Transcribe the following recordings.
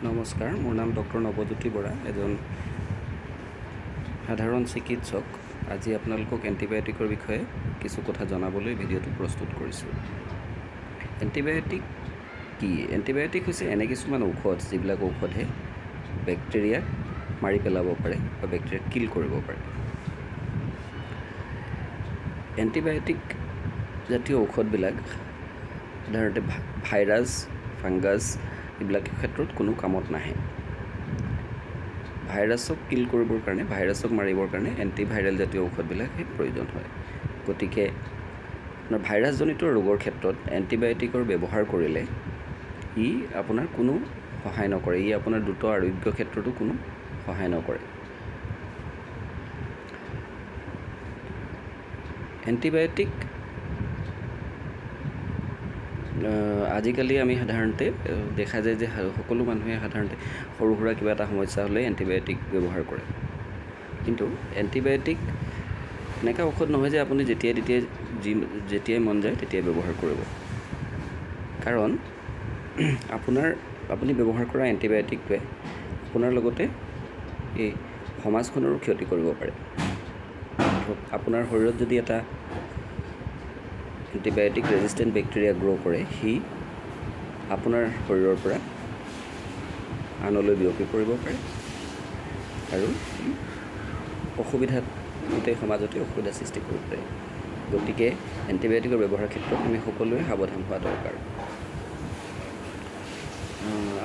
নমস্কাৰ, মোৰ নাম ডক্টৰ নৱজ্যোতি বৰা, এজন সাধাৰণ চিকিৎসক। আজি আপোনালোকক এণ্টিবায়'টিকৰ বিষয়ে কিছু কথা জনাবলৈ ভিডিঅ'টো প্ৰস্তুত কৰিছোঁ। এণ্টিবায়'টিক কি? এণ্টিবায়'টিক হৈছে এনে কিছুমান ঔষধ যিবিলাক ঔষধে বেক্টেৰিয়াক মাৰি পেলাব পাৰে বা বেক্টেৰিয়াক কিল কৰিব পাৰে। এণ্টিবায়'টিক জাতীয় ঔষধবিলাক সাধাৰণতে ভাইৰাছ, ফাংগাছ এইবিলাকৰ ক্ষেত্ৰত কোনো কামত নাহে। ভাইৰাছক কিল কৰিবৰ কাৰণে, ভাইৰাছক মাৰিবৰ কাৰণে এণ্টিভাইৰেল জাতীয় ঔষধবিলাকহে প্ৰয়োজন হয়। গতিকে আপোনাৰ ভাইৰাছজনিত ৰোগৰ ক্ষেত্ৰত এণ্টিবায়'টিকৰ ব্যৱহাৰ কৰিলে ই আপোনাৰ কোনো সহায় নকৰে, ই আপোনাৰ দ্ৰুত আৰোগ্য ক্ষেত্ৰতো কোনো সহায় নকৰে। এণ্টিবায়'টিক আজিকালি আমি সাধাৰণতে দেখা যায় যে সকলো মানুহে সাধাৰণতে সৰু সুৰা কিবা এটা সমস্যা হ'লে এণ্টিবায়'টিক ব্যৱহাৰ কৰে। কিন্তু এণ্টিবায়'টিক এনেকুৱা ঔষধ নহয় যে আপুনি যেতিয়াই মন যায় তেতিয়াই ব্যৱহাৰ কৰিব। কাৰণ আপুনি ব্যৱহাৰ কৰা এণ্টিবায়'টিকটোৱে আপোনাৰ লগতে এই সমাজখনৰো ক্ষতি কৰিব পাৰে। আপোনাৰ শৰীৰত যদি এটা এণ্টিবায়'টিক ৰেজিষ্টেণ্ট বেক্টেৰিয়া গ্ৰ' কৰে, সি আপোনাৰ শৰীৰৰ পৰা আনলৈ বিয়পি পৰিব পাৰে আৰু গোটেই সমাজতে অসুবিধা সৃষ্টি কৰিব পাৰে। গতিকে এণ্টিবায়'টিকৰ ব্যৱহাৰৰ ক্ষেত্ৰত আমি সকলোৱে সাৱধান হোৱা দৰকাৰ।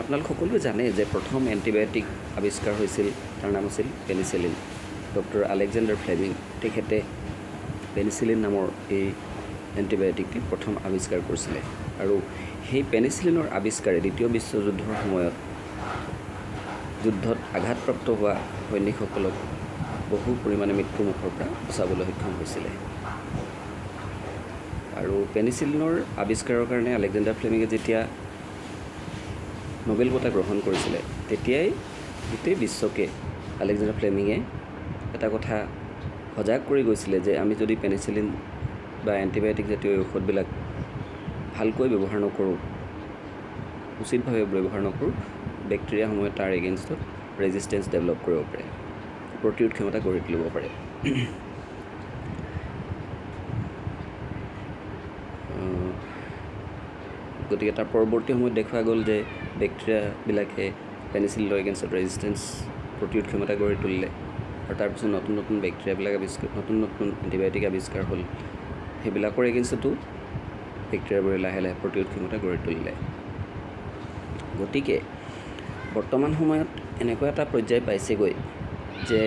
আপোনালোক সকলোৱে জানে যে প্ৰথম এণ্টিবায়'টিক আৱিষ্কাৰ হৈছিল, তাৰ নাম আছিল পেনিচিলিন। ডক্টৰ আলেকজেণ্ডাৰ ফ্লেমিং তেখেতে পেনিচিলিন নামৰ এই এণ্টিবায়'টিকটি প্ৰথম আৱিষ্কাৰ কৰিছিলে। আৰু সেই পেনিচিলিনৰ আৱিষ্কাৰে দ্বিতীয় বিশ্বযুদ্ধৰ সময়ত যুদ্ধত আঘাতপ্ৰাপ্ত হোৱা সৈনিকসকলক বহু পৰিমাণে মৃত্যুমুখৰ পৰা বচাবলৈ সক্ষম হৈছিলে। আৰু পেনিচিলিনৰ আৱিষ্কাৰৰ কাৰণে আলেকজেণ্ডাৰ ফ্লেমিঙে যেতিয়া নোবেল বঁটা গ্ৰহণ কৰিছিলে, তেতিয়াই গোটেই বিশ্বকে আলেকজেণ্ডাৰ ফ্লেমিঙে এটা কথা সজাগ কৰি গৈছিলে যে আমি যদি পেনিচিলিন বা এণ্টিবায়'টিক জাতীয় ঔষধবিলাক ভালকৈ ব্যৱহাৰ নকৰোঁ, উচিতভাৱে ব্যৱহাৰ নকৰোঁ, বেক্টেৰিয়াসমূহে তাৰ এগেইনষ্টত ৰেজিষ্টেঞ্চ ডেভেলপ কৰিব পাৰে, প্ৰতিৰোধ ক্ষমতা গঢ়ি তুলিব পাৰে। গতিকে তাৰ পৰৱৰ্তী সময়ত দেখুওৱা গ'ল যে বেক্টেৰিয়াবিলাকে পেনিচিলিনৰ এগেইনষ্টত ৰেজিষ্টেঞ্চ প্ৰতিৰোধ ক্ষমতা গঢ়ি তুলিলে আৰু তাৰপিছত নতুন বেক্টেৰিয়াবিলাক নতুন এণ্টিবায়'টিক আৱিষ্কাৰ হ'ল। সেইবিলাকৰ এগেইনষ্টতো বেক্টেৰিয়াবোৰে লাহে লাহে প্ৰতিৰোধ ক্ষমতা গঢ়ি তুলিলে। গতিকে বৰ্তমান সময়ত এনেকুৱা এটা পৰ্যায় পাইছেগৈ যে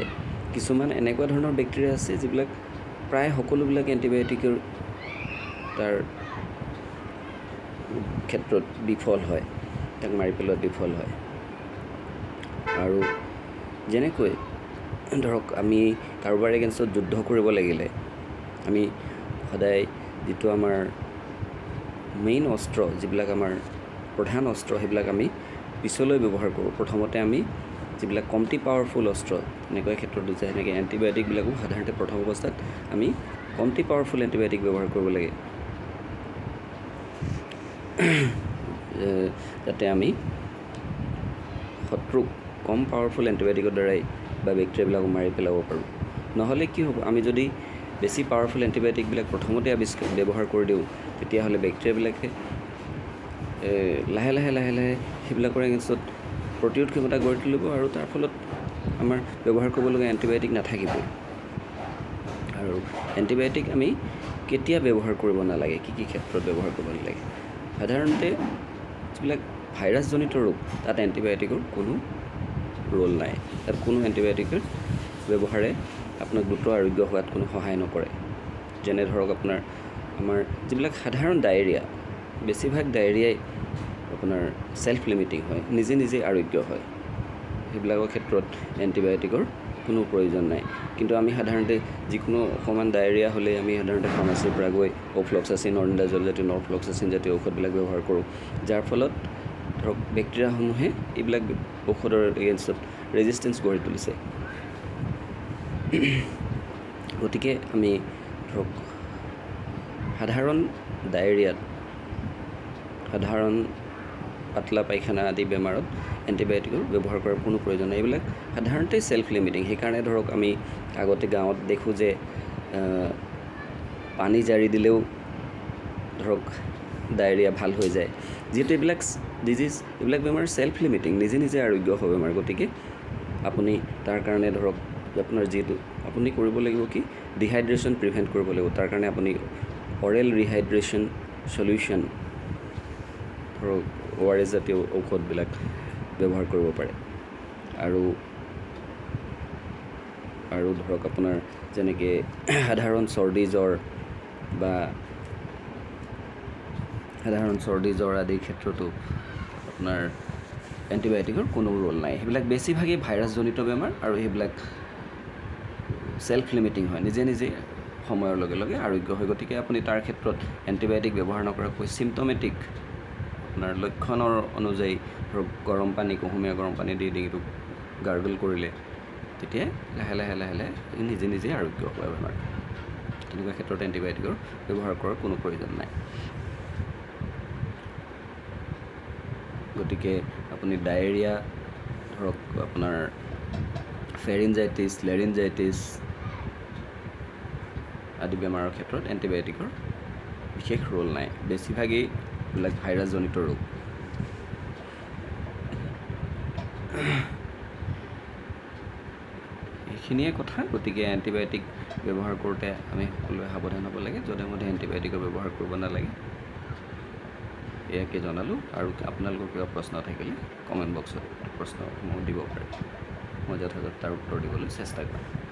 কিছুমান এনেকুৱা ধৰণৰ বেক্টেৰিয়া আছে যিবিলাক প্ৰায় সকলোবিলাক এণ্টিবায়'টিকৰ তাৰ ক্ষেত্ৰত বিফল হয়, তাক মাৰি পেলোৱাত বিফল হয়। আৰু যেনেকৈ ধৰক আমি কাৰোবাৰ এগেইনষ্টত যুদ্ধ কৰিব লাগিলে আমি সদায় যিটো আমাৰ মেইন অস্ত্ৰ, যিবিলাক আমাৰ প্ৰধান অস্ত্ৰ, সেইবিলাক আমি পিছলৈ ব্যৱহাৰ কৰোঁ। প্ৰথমতে আমি যিবিলাক কমটি পাৱাৰফুল অস্ত্ৰ, এনেকুৱা ক্ষেত্ৰত যায়, এনেকৈ এণ্টিবায়'টিকবিলাকো সাধাৰণতে প্ৰথম অৱস্থাত আমি কমটি পাৱাৰফুল এণ্টিবায়'টিক ব্যৱহাৰ কৰিব লাগে, যাতে আমি শত্ৰুক কম পাৱাৰফুল এণ্টিবায়'টিকৰ দ্বাৰাই বা বেক্টেৰিয়াবিলাকক মাৰি পেলাব পাৰোঁ। নহ'লে কি হ'ব, আমি যদি বেছি পাৱাৰফুল এণ্টিবায়'টিকবিলাক প্ৰথমতে ব্যৱহাৰ কৰি দিওঁ, তেতিয়াহ'লে বেক্টেৰিয়াবিলাকে লাহে লাহে সেইবিলাকৰ এগেইনষ্টত প্ৰতিৰোধ ক্ষমতা গঢ়ি তুলিব আৰু তাৰ ফলত আমাৰ ব্যৱহাৰ কৰিবলগীয়া এণ্টিবায়'টিক নাথাকিবই। আৰু এণ্টিবায়'টিক আমি কেতিয়া ব্যৱহাৰ কৰিব নালাগে, কি ক্ষেত্ৰত ব্যৱহাৰ কৰিব নালাগে? সাধাৰণতে যিবিলাক ভাইৰাছজনিত ৰোগ, তাত এণ্টিবায়'টিকৰ কোনো ৰোল নাই। তাত কোনো এণ্টিবায়'টিকৰ ব্যৱহাৰে আপোনাক দ্ৰুত আৰোগ্য হোৱাত কোনো সহায় নকৰে। যেনে ধৰক আমাৰ যিবিলাক সাধাৰণ ডায়েৰিয়া, বেছিভাগ ডায়েৰিয়াই আপোনাৰ ছেল্ফ লিমিটিং হয়, নিজে আৰোগ্য হয়। সেইবিলাকৰ ক্ষেত্ৰত এণ্টিবায়'টিকৰ কোনো প্ৰয়োজন নাই। কিন্তু আমি সাধাৰণতে যিকোনো অকণমান ডায়েৰিয়া হ'লে আমি সাধাৰণতে ফাৰ্মাচীৰ পৰা গৈ অফ্লক্সাচিন, অৰনিডাজল জাতীয় নৰফ্লক্সাচিন জাতীয় ঔষধবিলাক ব্যৱহাৰ কৰোঁ, যাৰ ফলত ধৰক বেক্টেৰিয়াসমূহে এইবিলাক ঔষধৰ এগেইনষ্টত ৰেজিষ্টেঞ্চ গঢ়ি তুলিছে। গতিকে আমি ধৰক সাধাৰণ ডায়েৰিয়াত, সাধাৰণ পাতলা পায়খানা আদি বেমাৰত এণ্টিবায়'টিকৰ ব্যৱহাৰ কৰাৰ কোনো প্ৰয়োজন নাই। এইবিলাক সাধাৰণতে ছেল্ফ লিমিটিং। সেইকাৰণে ধৰক আমি আগতে গাঁৱত দেখোঁ যে পানী জাৰি দিলেও ধৰক ডায়েৰিয়া ভাল হৈ যায়। যিহেতু এইবিলাক এইবিলাক বেমাৰ ছেল্ফ লিমিটিং, নিজে নিজে আৰোগ্য হোৱা বেমাৰ। গতিকে আপুনি তাৰ কাৰণে ধৰক আপোনাৰ যিহেতু আপুনি কৰিব লাগিব কি ডিহাইড্ৰেশ্যন প্ৰিভেণ্ট কৰিব লাগিব। তাৰ কাৰণে আপুনি অৰেল ৰিহাইড্ৰেশ্যন সলিউশ্যন ধৰক ORS জাতীয় ঔষধবিলাক ব্যৱহাৰ কৰিব পাৰে। আৰু ধৰক আপোনাৰ যেনেকৈ সাধাৰণ চৰ্দি জ্বৰ আদিৰ ক্ষেত্ৰতো আপোনাৰ এণ্টিবায়'টিকৰ কোনো ৰোল নাই। সেইবিলাক বেছিভাগেই ভাইৰাছজনিত বেমাৰ আৰু সেইবিলাক ছেল্ফ লিমিটিং হয়, নিজে নিজে সময়ৰ লগে লগে আৰোগ্য হয়। গতিকে আপুনি তাৰ ক্ষেত্ৰত এণ্টিবায়'টিক ব্যৱহাৰ নকৰাকৈ চিম্পটমেটিক আপোনাৰ লক্ষণৰ অনুযায়ী ধৰক গৰম পানী, কুহুমীয়া গৰম পানী দি ডিঙিটো গাৰ্গল কৰিলে তেতিয়া লাহে লাহে নিজে নিজে আৰোগ্য হোৱা বেমাৰ। তেনেকুৱা ক্ষেত্ৰত এণ্টিবায়'টিকৰ ব্যৱহাৰ কৰাৰ কোনো প্ৰয়োজন নাই। গতিকে আপুনি ডায়েৰিয়া ধৰক আপোনাৰ ফেৰিনজাইটিছ, লেৰিনজাইটিছ আদি বেমাৰৰ ক্ষেত্ৰত এণ্টিবায়'টিকৰ বিশেষ ৰোল নাই। বেছিভাগেই এইবিলাক ভাইৰাছজনিত ৰোগ। এইখিনিয়ে কথা। গতিকে এণ্টিবায়'টিক ব্যৱহাৰ কৰোঁতে আমি সকলোৱে সাৱধান হ'ব লাগে। যধে মধে এণ্টিবায়'টিকৰ ব্যৱহাৰ কৰিব নালাগে। এয়াকে জনালোঁ। আৰু আপোনালোকৰ কিবা প্ৰশ্ন থাকিলে কমেণ্ট বক্সত প্ৰশ্নসমূহ দিব পাৰে, মই যথাযথ তাৰ উত্তৰ দিবলৈ চেষ্টা কৰিম।